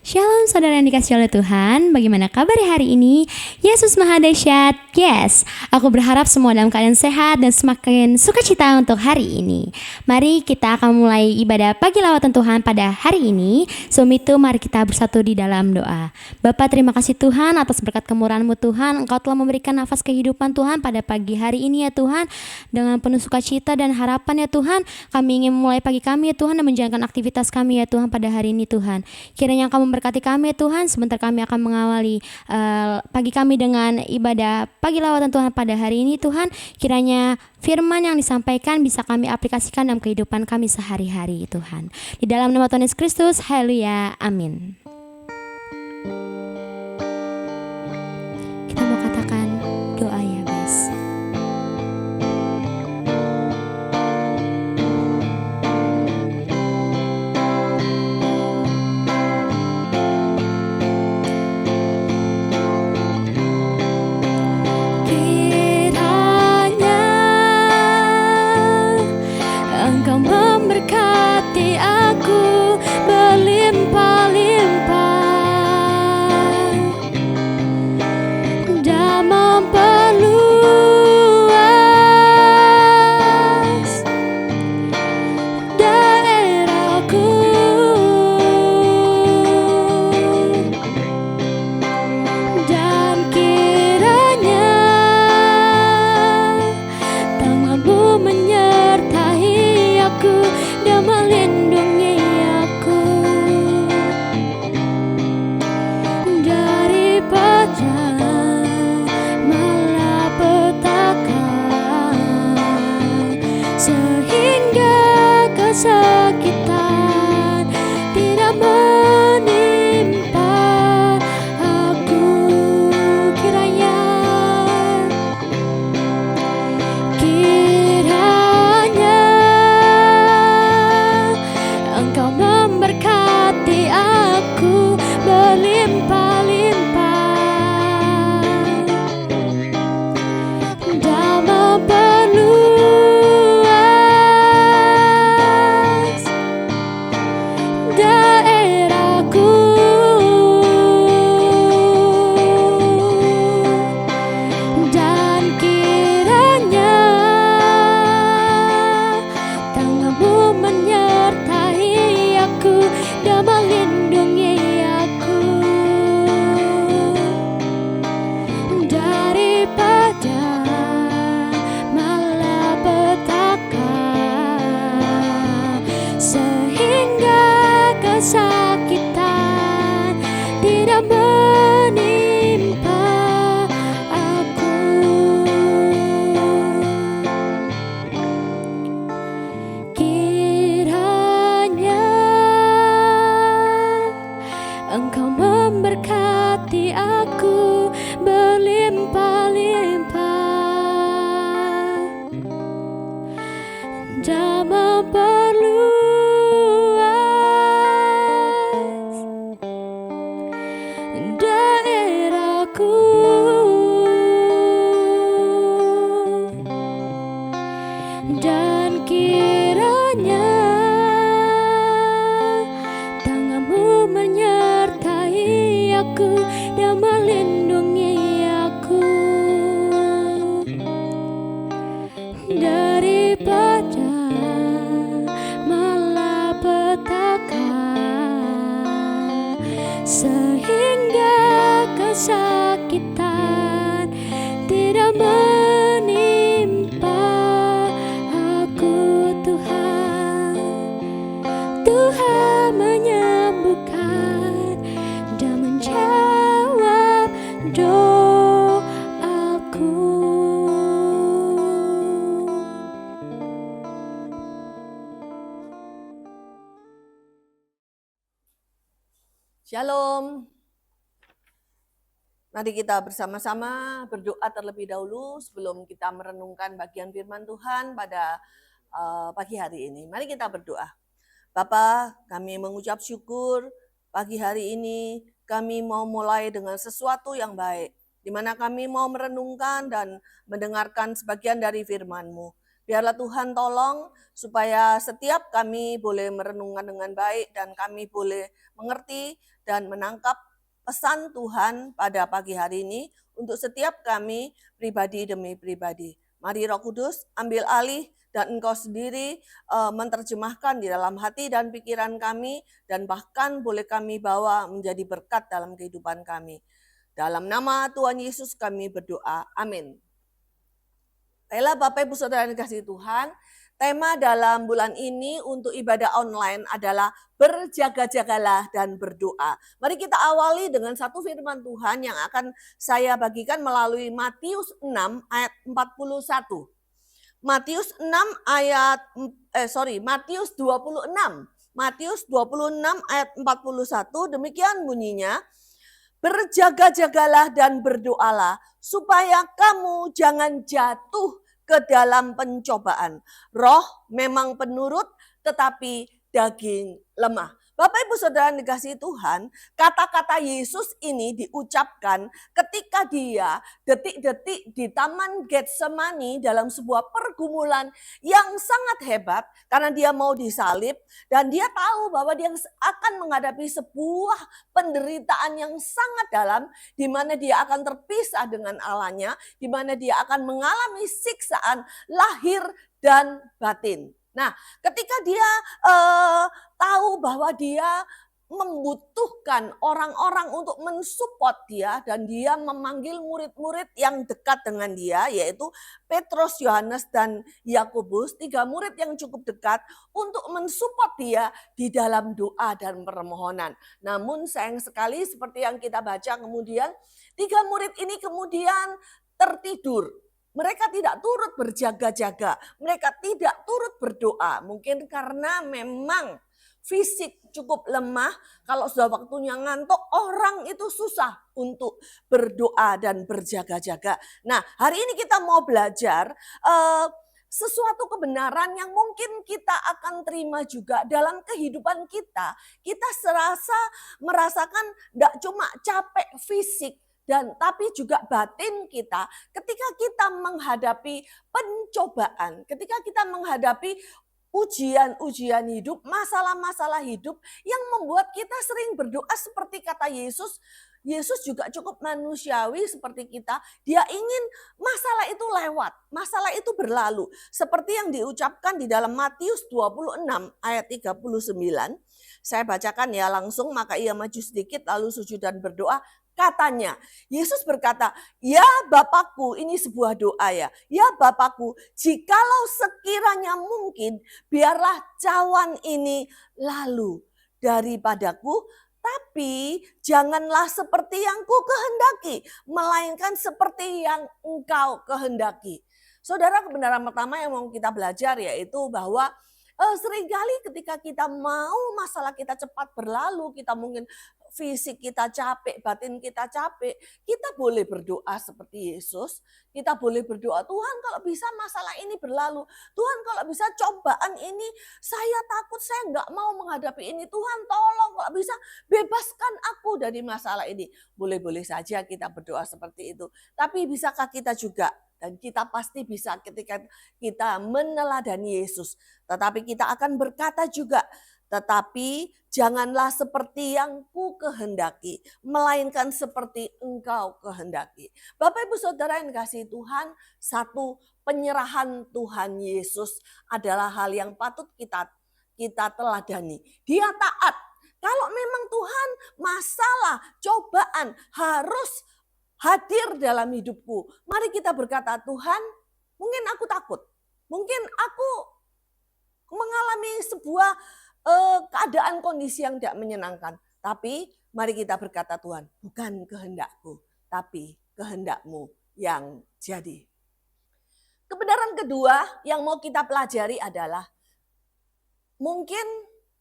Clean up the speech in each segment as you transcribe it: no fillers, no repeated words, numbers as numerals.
Shalom saudara yang dikasihi oleh Tuhan, bagaimana kabar hari ini? Yesus Maha Dahsyat, yes. Aku berharap semua dalam keadaan sehat dan semakin sukacita untuk hari ini. Mari kita akan mulai ibadah pagi lawatan Tuhan pada hari ini. Sebelum itu mari kita bersatu di dalam doa. Bapa, terima kasih Tuhan atas berkat kemurahan-Mu Tuhan. Engkau telah memberikan nafas kehidupan Tuhan pada pagi hari ini ya Tuhan. Dengan penuh sukacita dan harapan ya Tuhan, kami ingin memulai pagi kami ya Tuhan dan menjalankan aktivitas kami ya Tuhan pada hari ini Tuhan. Kiranya Engkau memberkati kami Tuhan. Sebentar kami akan mengawali pagi kami dengan ibadah pagi lawatan Tuhan pada hari ini Tuhan. Kiranya firman yang disampaikan bisa kami aplikasikan dalam kehidupan kami sehari-hari Tuhan. Di dalam nama Tuhan Yesus Kristus, haleluya, amin. Kita mau katakan doa ya guys. Shalom. Mari kita bersama-sama berdoa terlebih dahulu sebelum kita merenungkan bagian firman Tuhan pada pagi hari ini. Mari kita berdoa. Bapa, kami mengucap syukur pagi hari ini kami mau mulai dengan sesuatu yang baik, di mana kami mau merenungkan dan mendengarkan sebagian dari firman-Mu. Biarlah Tuhan tolong supaya setiap kami boleh merenungkan dengan baik dan kami boleh mengerti dan menangkap pesan Tuhan pada pagi hari ini untuk setiap kami pribadi demi pribadi. Mari Roh Kudus ambil alih dan Engkau sendiri menerjemahkan di dalam hati dan pikiran kami dan bahkan boleh kami bawa menjadi berkat dalam kehidupan kami. Dalam nama Tuhan Yesus kami berdoa. Amin. Baiklah Bapak Ibu Saudara yang dikasihi Tuhan, tema dalam bulan ini untuk ibadah online adalah berjaga-jagalah dan berdoa. Mari kita awali dengan satu firman Tuhan yang akan saya bagikan melalui Matius 6 ayat 41. Matius 6 Matius 26. Matius 26 ayat 41 demikian bunyinya. Berjaga-jagalah dan berdoalah supaya kamu jangan jatuh ke dalam pencobaan. Roh memang penurut tetapi daging lemah. Bapak Ibu Saudara yang dikasihi Tuhan, kata-kata Yesus ini diucapkan ketika dia detik-detik di Taman Getsemani dalam sebuah pergumulan yang sangat hebat karena dia mau disalib dan dia tahu bahwa dia akan menghadapi sebuah penderitaan yang sangat dalam di mana dia akan terpisah dengan Allahnya, di mana dia akan mengalami siksaan lahir dan batin. Nah, ketika dia tahu bahwa dia membutuhkan orang-orang untuk mensupport dia dan dia memanggil murid-murid yang dekat dengan dia yaitu Petrus, Yohanes dan Yakobus, 3 murid yang cukup dekat untuk mensupport dia di dalam doa dan permohonan. Namun sayang sekali seperti yang kita baca kemudian 3 murid ini kemudian tertidur. Mereka tidak turut berjaga-jaga, mereka tidak turut berdoa. Mungkin karena memang fisik cukup lemah, kalau sudah waktunya ngantuk, orang itu susah untuk berdoa dan berjaga-jaga. Nah, hari ini kita mau belajar sesuatu kebenaran yang mungkin kita akan terima juga dalam kehidupan kita. Kita merasakan tidak cuma capek fisik, dan tapi juga batin kita ketika kita menghadapi pencobaan, ketika kita menghadapi ujian-ujian hidup, masalah-masalah hidup yang membuat kita sering berdoa seperti kata Yesus. Yesus juga cukup manusiawi seperti kita. Dia ingin masalah itu lewat, masalah itu berlalu. Seperti yang diucapkan di dalam Matius 26 ayat 39. Saya bacakan ya langsung, maka ia maju sedikit lalu sujud dan berdoa. Katanya, Yesus berkata, ya Bapakku, ini sebuah doa ya. Ya Bapakku, jikalau sekiranya mungkin, biarlah cawan ini lalu daripadaku, tapi janganlah seperti yang ku kehendaki, melainkan seperti yang engkau kehendaki. Saudara, kebenaran pertama yang mau kita belajar yaitu bahwa seringkali ketika kita mau masalah kita cepat berlalu, kita mungkin fisik kita capek, batin kita capek, kita boleh berdoa seperti Yesus. Kita boleh berdoa, Tuhan kalau bisa masalah ini berlalu. Tuhan kalau bisa cobaan ini, saya takut, saya nggak mau menghadapi ini. Tuhan tolong kalau bisa bebaskan aku dari masalah ini. Boleh-boleh saja kita berdoa seperti itu. Tapi bisakah kita juga? Dan kita pasti bisa ketika kita meneladani Yesus. Tetapi kita akan berkata juga, tetapi janganlah seperti yang ku kehendaki, melainkan seperti engkau kehendaki. Bapak Ibu Saudara yang dikasihi Tuhan, satu penyerahan Tuhan Yesus adalah hal yang patut kita teladani. Dia taat. Kalau memang Tuhan masalah, cobaan harus hadir dalam hidupku. Mari kita berkata, Tuhan, mungkin aku takut. Mungkin aku mengalami sebuah keadaan kondisi yang tidak menyenangkan. Tapi mari kita berkata, Tuhan, bukan kehendakku, tapi kehendakmu yang jadi. Kebenaran kedua yang mau kita pelajari adalah mungkin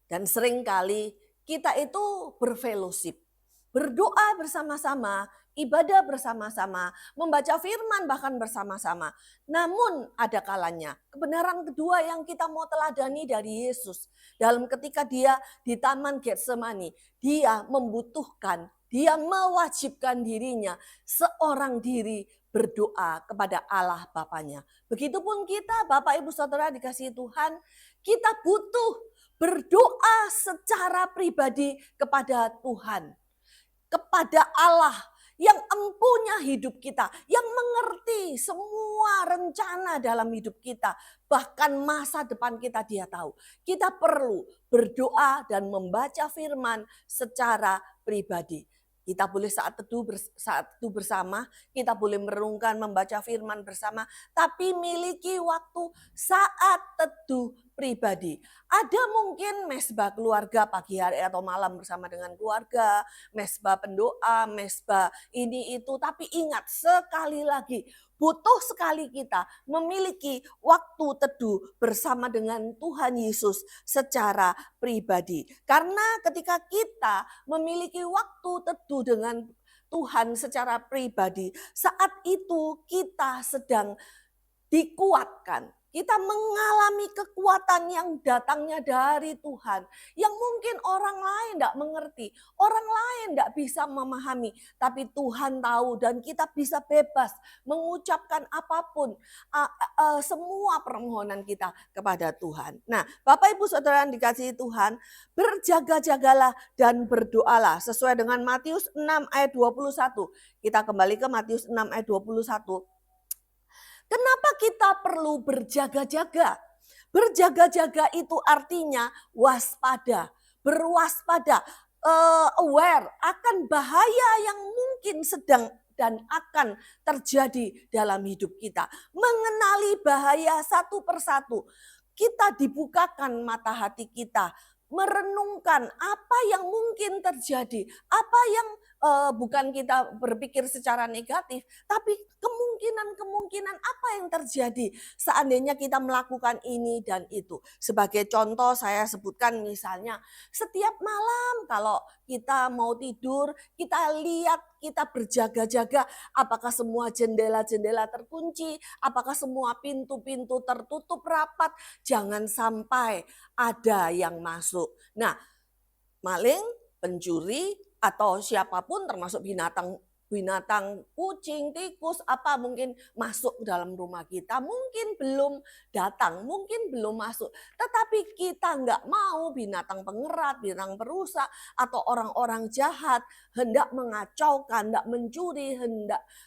dan seringkali kita itu berfellowship, berdoa bersama-sama, ibadah bersama-sama, membaca firman bahkan bersama-sama. Namun ada kalanya kebenaran kedua yang kita mau teladani dari Yesus. Dalam ketika dia di Taman Getsemani, dia membutuhkan Dia mewajibkan dirinya seorang diri berdoa kepada Allah Bapanya. Begitupun kita, Bapak Ibu Saudara dikasihi Tuhan, kita butuh berdoa secara pribadi kepada Tuhan, kepada Allah yang empunya hidup kita, yang mengerti semua rencana dalam hidup kita, bahkan masa depan kita Dia tahu. Kita perlu berdoa dan membaca firman secara pribadi. Kita boleh saat teduh bersama, kita boleh merenungkan, membaca firman bersama, tapi miliki waktu saat teduh pribadi. Ada mungkin mesbah keluarga pagi hari atau malam bersama dengan keluarga, mesbah pendoa, mesbah ini itu. Tapi ingat sekali lagi, butuh sekali kita memiliki waktu teduh bersama dengan Tuhan Yesus secara pribadi. Karena ketika kita memiliki waktu teduh dengan Tuhan secara pribadi, saat itu kita sedang dikuatkan. Kita mengalami kekuatan yang datangnya dari Tuhan. Yang mungkin orang lain tidak mengerti. Orang lain tidak bisa memahami. Tapi Tuhan tahu dan kita bisa bebas mengucapkan apapun. Semua permohonan kita kepada Tuhan. Nah, Bapak Ibu Saudara yang dikasihi Tuhan, berjaga-jagalah dan berdoalah. Sesuai dengan Matius 6 ayat 21. Kita kembali ke Matius 6 ayat 21. Kenapa kita perlu berjaga-jaga? Berjaga-jaga itu artinya waspada, berwaspada, aware akan bahaya yang mungkin sedang dan akan terjadi dalam hidup kita. Mengenali bahaya satu persatu. Kita dibukakan mata hati kita, merenungkan apa yang mungkin terjadi, apa yang bukan kita berpikir secara negatif, tapi kemungkinan apa yang terjadi seandainya kita melakukan ini dan itu. Sebagai contoh saya sebutkan misalnya setiap malam kalau kita mau tidur, kita lihat, kita berjaga-jaga apakah semua jendela-jendela terkunci, apakah semua pintu-pintu tertutup rapat, jangan sampai ada yang masuk. Nah, maling, pencuri, atau siapapun termasuk binatang kucing, tikus, apa mungkin masuk ke dalam rumah kita, mungkin belum datang, mungkin belum masuk. Tetapi kita nggak mau binatang pengerat, binatang perusak, atau orang-orang jahat hendak mengacaukan, hendak mencuri,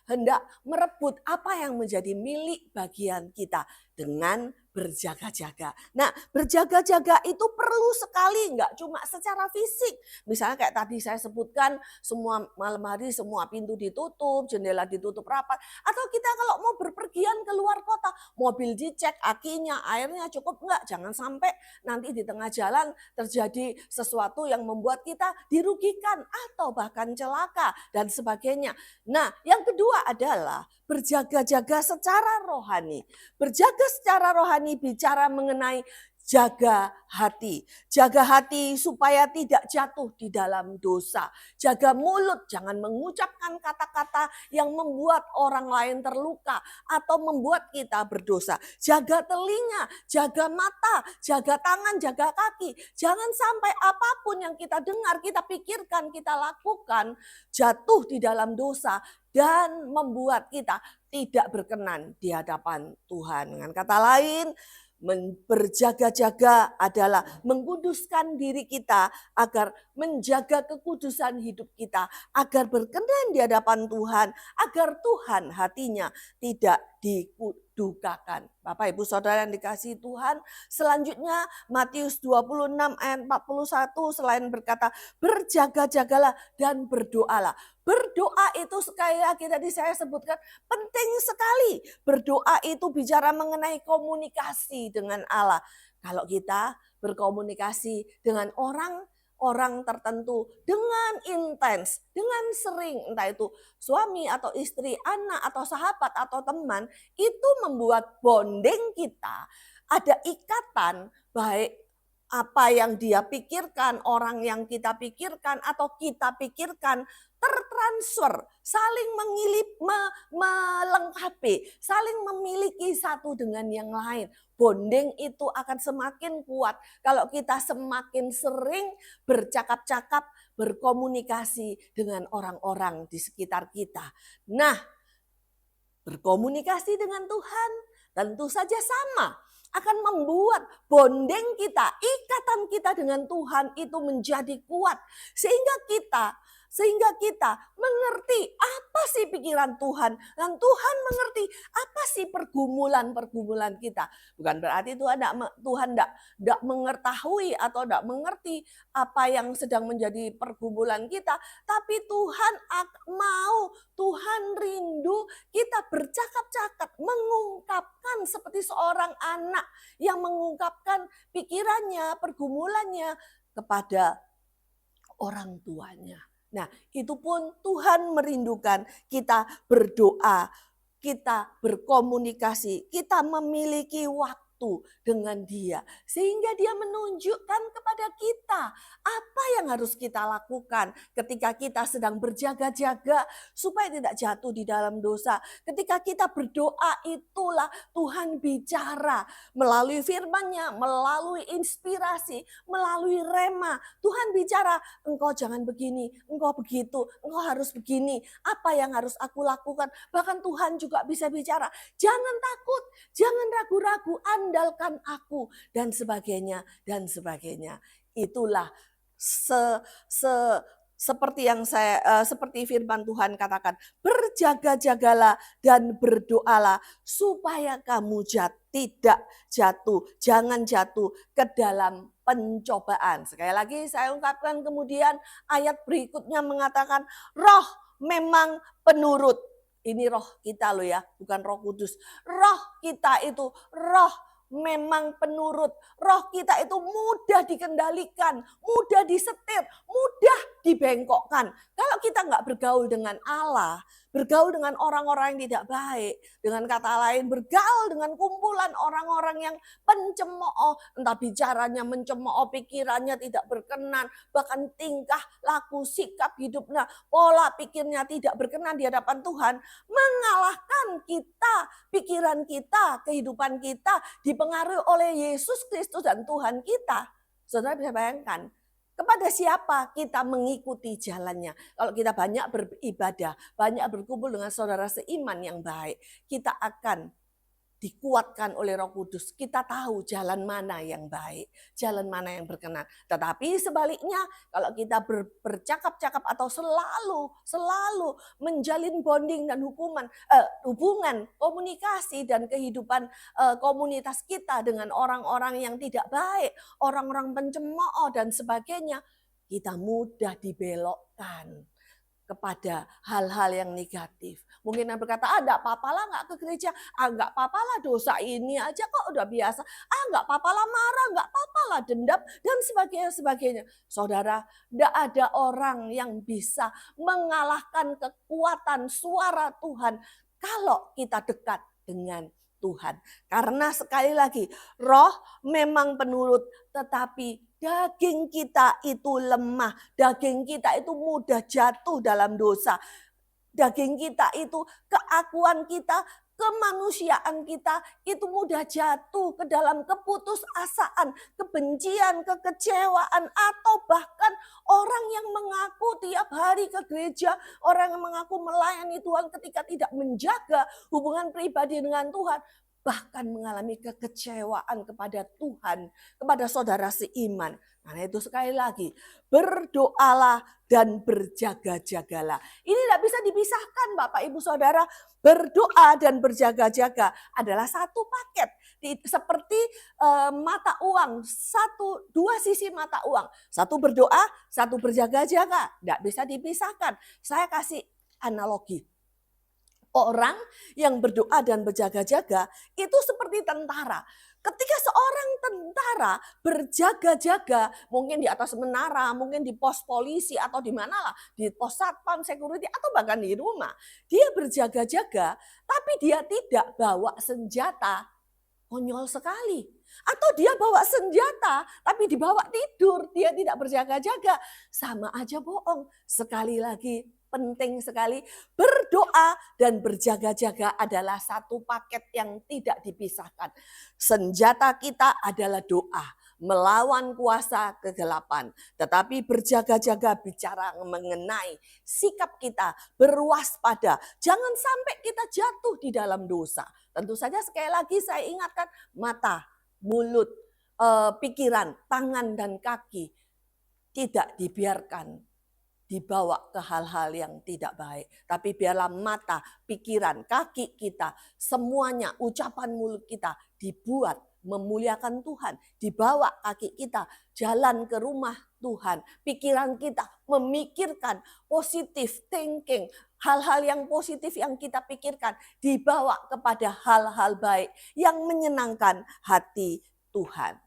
hendak merebut apa yang menjadi milik bagian kita dengan berjaga-jaga. Nah, berjaga-jaga itu perlu sekali, nggak cuma secara fisik. Misalnya kayak tadi saya sebutkan, semua malam hari semua pintu ditutup, jendela ditutup rapat. Atau kita kalau mau berpergian ke luar kota, mobil dicek akinya, airnya cukup nggak? Jangan sampai nanti di tengah jalan terjadi sesuatu yang membuat kita dirugikan atau bahkan celaka dan sebagainya. Nah, yang kedua adalah berjaga-jaga secara rohani. Berjaga secara rohani bicara mengenai jaga hati. Jaga hati supaya tidak jatuh di dalam dosa. Jaga mulut, jangan mengucapkan kata-kata yang membuat orang lain terluka atau membuat kita berdosa. Jaga telinga, jaga mata, jaga tangan, jaga kaki. Jangan sampai apapun yang kita dengar, kita pikirkan, kita lakukan jatuh di dalam dosa dan membuat kita tidak berkenan di hadapan Tuhan. Dengan kata lain, berjaga-jaga adalah mengkuduskan diri kita agar menjaga kekudusan hidup kita, agar berkenan di hadapan Tuhan, agar Tuhan hatinya tidak didukakan. Bapak Ibu Saudara yang dikasihi Tuhan, selanjutnya Matius 26 ayat 41 selain berkata berjaga-jagalah dan berdoalah. Berdoa itu sekali lagi tadi saya sebutkan penting sekali. Berdoa itu bicara mengenai komunikasi dengan Allah. Kalau kita berkomunikasi dengan orang tertentu dengan intens, dengan sering, entah itu suami atau istri, anak atau sahabat atau teman, itu membuat bonding kita, ada ikatan baik apa yang dia pikirkan, orang yang kita pikirkan atau kita pikirkan tertransfer, saling melengkapi, saling memiliki satu dengan yang lain. Bonding itu akan semakin kuat kalau kita semakin sering bercakap-cakap, berkomunikasi dengan orang-orang di sekitar kita. Nah, berkomunikasi dengan Tuhan tentu saja sama, akan membuat bonding kita, ikatan kita dengan Tuhan itu menjadi kuat. Sehingga kita mengerti apa sih pikiran Tuhan. Dan Tuhan mengerti apa sih pergumulan-pergumulan kita. Bukan berarti Tuhan tidak mengetahui atau tidak mengerti apa yang sedang menjadi pergumulan kita. Tapi Tuhan mau, Tuhan rindu kita bercakap-cakap, mengungkapkan seperti seorang anak yang mengungkapkan pikirannya, pergumulannya kepada orang tuanya. Nah, itu pun Tuhan merindukan kita berdoa, kita berkomunikasi, kita memiliki waktu dengan Dia. Sehingga Dia menunjukkan kepada kita apa yang harus kita lakukan ketika kita sedang berjaga-jaga supaya tidak jatuh di dalam dosa. Ketika kita berdoa, itulah Tuhan bicara melalui firman-Nya, melalui inspirasi, melalui rema. Tuhan bicara, engkau jangan begini, engkau begitu, engkau harus begini. Apa yang harus aku lakukan? Bahkan Tuhan juga bisa bicara, jangan takut, jangan ragu-ragu, andalkan aku, dan sebagainya, dan sebagainya. Itulah seperti firman Tuhan katakan, berjaga-jagalah dan berdoalah supaya kamu tidak jatuh, jangan jatuh ke dalam pencobaan. Sekali lagi saya ungkapkan, kemudian ayat berikutnya mengatakan, roh memang penurut. Ini roh kita loh ya, bukan Roh Kudus. Roh kita itu roh memang penurut. Roh kita itu mudah dikendalikan, mudah disetir, mudah dibengkokkan. Kalau kita nggak bergaul dengan Allah, bergaul dengan orang-orang yang tidak baik, dengan kata lain bergaul dengan kumpulan orang-orang yang pencemooh, entah bicaranya mencemooh, pikirannya tidak berkenan, bahkan tingkah laku sikap hidupnya, pola pikirnya tidak berkenan di hadapan Tuhan, mengalahkan kita, pikiran kita, kehidupan kita dipengaruhi oleh Yesus Kristus dan Tuhan kita. Saudara bisa bayangkan, kepada siapa kita mengikuti jalannya. Kalau kita banyak beribadah, banyak berkumpul dengan saudara seiman yang baik, kita akan dikuatkan oleh Roh Kudus. Kita tahu jalan mana yang baik, jalan mana yang berkenan. Tetapi sebaliknya, kalau kita bercakap-cakap atau selalu menjalin bonding dan hubungan, komunikasi dan kehidupan komunitas kita dengan orang-orang yang tidak baik, orang-orang pencemooh dan sebagainya, kita mudah dibelokkan kepada hal-hal yang negatif. Mungkin yang berkata, enggak apa-apa lah enggak ke gereja, enggak apa-apa lah dosa ini aja kok udah biasa, enggak apa-apa lah marah, enggak apa-apa lah dendam, dan sebagainya. Saudara, enggak ada orang yang bisa mengalahkan kekuatan suara Tuhan kalau kita dekat dengan Tuhan. Karena sekali lagi, roh memang penurut, tetapi daging kita itu lemah, daging kita itu mudah jatuh dalam dosa. Daging kita itu, keakuan kita, kemanusiaan kita itu mudah jatuh ke dalam keputusasaan, kebencian, kekecewaan, atau bahkan orang yang mengaku tiap hari ke gereja, orang yang mengaku melayani Tuhan ketika tidak menjaga hubungan pribadi dengan Tuhan, bahkan mengalami kekecewaan kepada Tuhan, kepada saudara seiman. Karena itu sekali lagi, berdoalah dan berjaga-jagalah. Ini tidak bisa dipisahkan Bapak Ibu Saudara. Berdoa dan berjaga-jaga adalah satu paket. Seperti mata uang, dua sisi mata uang. Satu berdoa, satu berjaga-jaga. Tidak bisa dipisahkan. Saya kasih analogi. Orang yang berdoa dan berjaga-jaga itu seperti tentara. Ketika seorang tentara berjaga-jaga, mungkin di atas menara, mungkin di pos polisi atau di mana lah, di pos satpam, security, atau bahkan di rumah. Dia berjaga-jaga, tapi dia tidak bawa senjata. Konyol sekali. Atau dia bawa senjata, tapi dibawa tidur, dia tidak berjaga-jaga. Sama aja bohong. Sekali lagi, penting sekali, berdoa dan berjaga-jaga adalah satu paket yang tidak dipisahkan. Senjata kita adalah doa. melawan kuasa kegelapan, tetapi berjaga-jaga bicara mengenai sikap kita, berwaspada. Jangan sampai kita jatuh di dalam dosa. Tentu saja sekali lagi saya ingatkan, mata, mulut, pikiran, tangan dan kaki tidak dibiarkan dibawa ke hal-hal yang tidak baik. Tapi biarlah mata, pikiran, kaki kita, semuanya ucapan mulut kita dibuat memuliakan Tuhan. Dibawa kaki kita jalan ke rumah Tuhan. Pikiran kita memikirkan positive thinking. Hal-hal yang positif yang kita pikirkan dibawa kepada hal-hal baik yang menyenangkan hati Tuhan.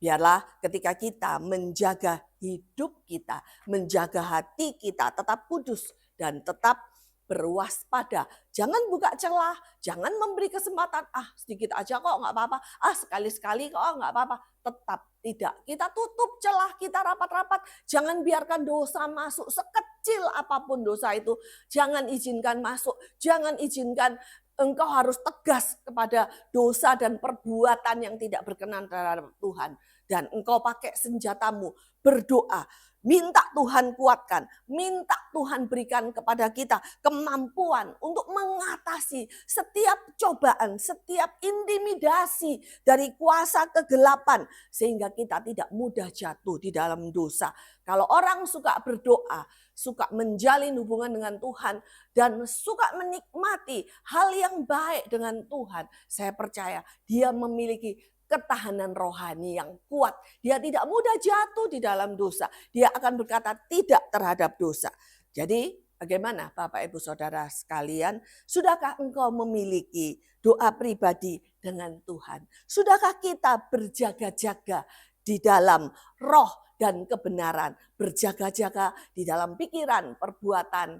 Biarlah ketika kita menjaga hidup kita, menjaga hati kita tetap kudus dan tetap berwaspada. Jangan buka celah, jangan memberi kesempatan, sedikit aja kok nggak apa-apa, sekali-sekali kok nggak apa-apa. Tetap tidak, kita tutup celah, kita rapat-rapat. Jangan biarkan dosa masuk, sekecil apapun dosa itu. Jangan izinkan masuk, jangan izinkan engkau harus tegas kepada dosa dan perbuatan yang tidak berkenan terhadap Tuhan. Dan engkau pakai senjatamu, berdoa, minta Tuhan kuatkan, minta Tuhan berikan kepada kita kemampuan untuk mengatasi setiap cobaan, setiap intimidasi dari kuasa kegelapan, sehingga kita tidak mudah jatuh di dalam dosa. Kalau orang suka berdoa, suka menjalin hubungan dengan Tuhan, dan suka menikmati hal yang baik dengan Tuhan, saya percaya dia memiliki ketahanan rohani yang kuat. Dia tidak mudah jatuh di dalam dosa. Dia akan berkata tidak terhadap dosa. Jadi bagaimana Bapak Ibu Saudara sekalian? Sudahkah engkau memiliki doa pribadi dengan Tuhan? Sudahkah kita berjaga-jaga di dalam roh dan kebenaran? Berjaga-jaga di dalam pikiran, perbuatan,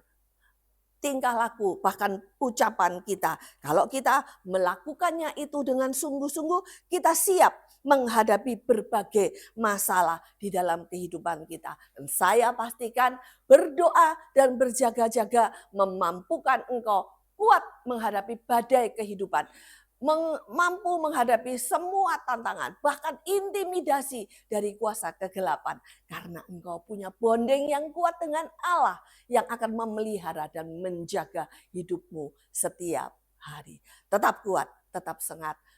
tingkah laku, bahkan ucapan kita. Kalau kita melakukannya itu dengan sungguh-sungguh, kita siap menghadapi berbagai masalah di dalam kehidupan kita. Dan saya pastikan berdoa dan berjaga-jaga memampukan engkau kuat menghadapi badai kehidupan. Mampu menghadapi semua tantangan, bahkan intimidasi dari kuasa kegelapan. Karena engkau punya bonding yang kuat dengan Allah yang akan memelihara dan menjaga hidupmu setiap hari. Tetap kuat, tetap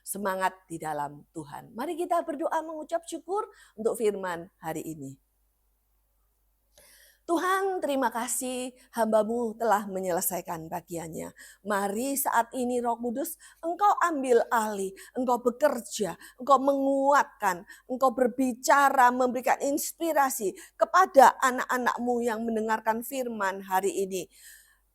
semangat di dalam Tuhan. Mari kita berdoa mengucap syukur untuk firman hari ini. Tuhan, terima kasih hamba-Mu telah menyelesaikan bagiannya. Mari saat ini Roh Kudus, Engkau ambil alih, Engkau bekerja, Engkau menguatkan, Engkau berbicara, memberikan inspirasi kepada anak-anak-Mu yang mendengarkan firman hari ini.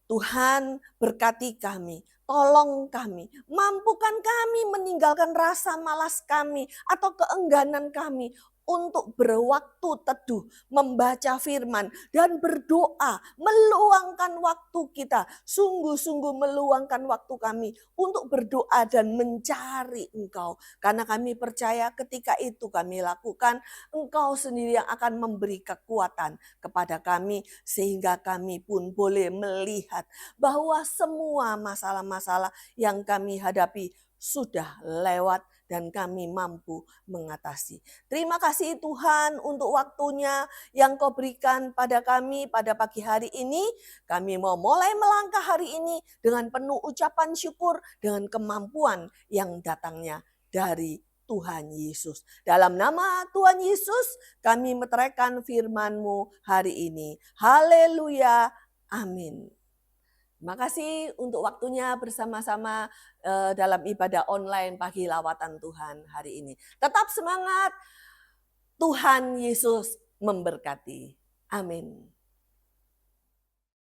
Tuhan, berkati kami, tolong kami, mampukan kami meninggalkan rasa malas kami atau keengganan kami untuk berwaktu teduh, membaca firman dan berdoa, meluangkan waktu kita, sungguh-sungguh meluangkan waktu kami untuk berdoa dan mencari Engkau. Karena kami percaya ketika itu kami lakukan, Engkau sendiri yang akan memberi kekuatan kepada kami sehingga kami pun boleh melihat bahwa semua masalah-masalah yang kami hadapi sudah lewat dan kami mampu mengatasi. Terima kasih Tuhan untuk waktunya yang Kau berikan pada kami pada pagi hari ini. Kami mau mulai melangkah hari ini dengan penuh ucapan syukur dengan kemampuan yang datangnya dari Tuhan Yesus. Dalam nama Tuhan Yesus kami meteraikan firman-Mu hari ini. Haleluya. Amin. Terima kasih untuk waktunya bersama-sama dalam ibadah online pagi lawatan Tuhan hari ini. Tetap semangat, Tuhan Yesus memberkati. Amin.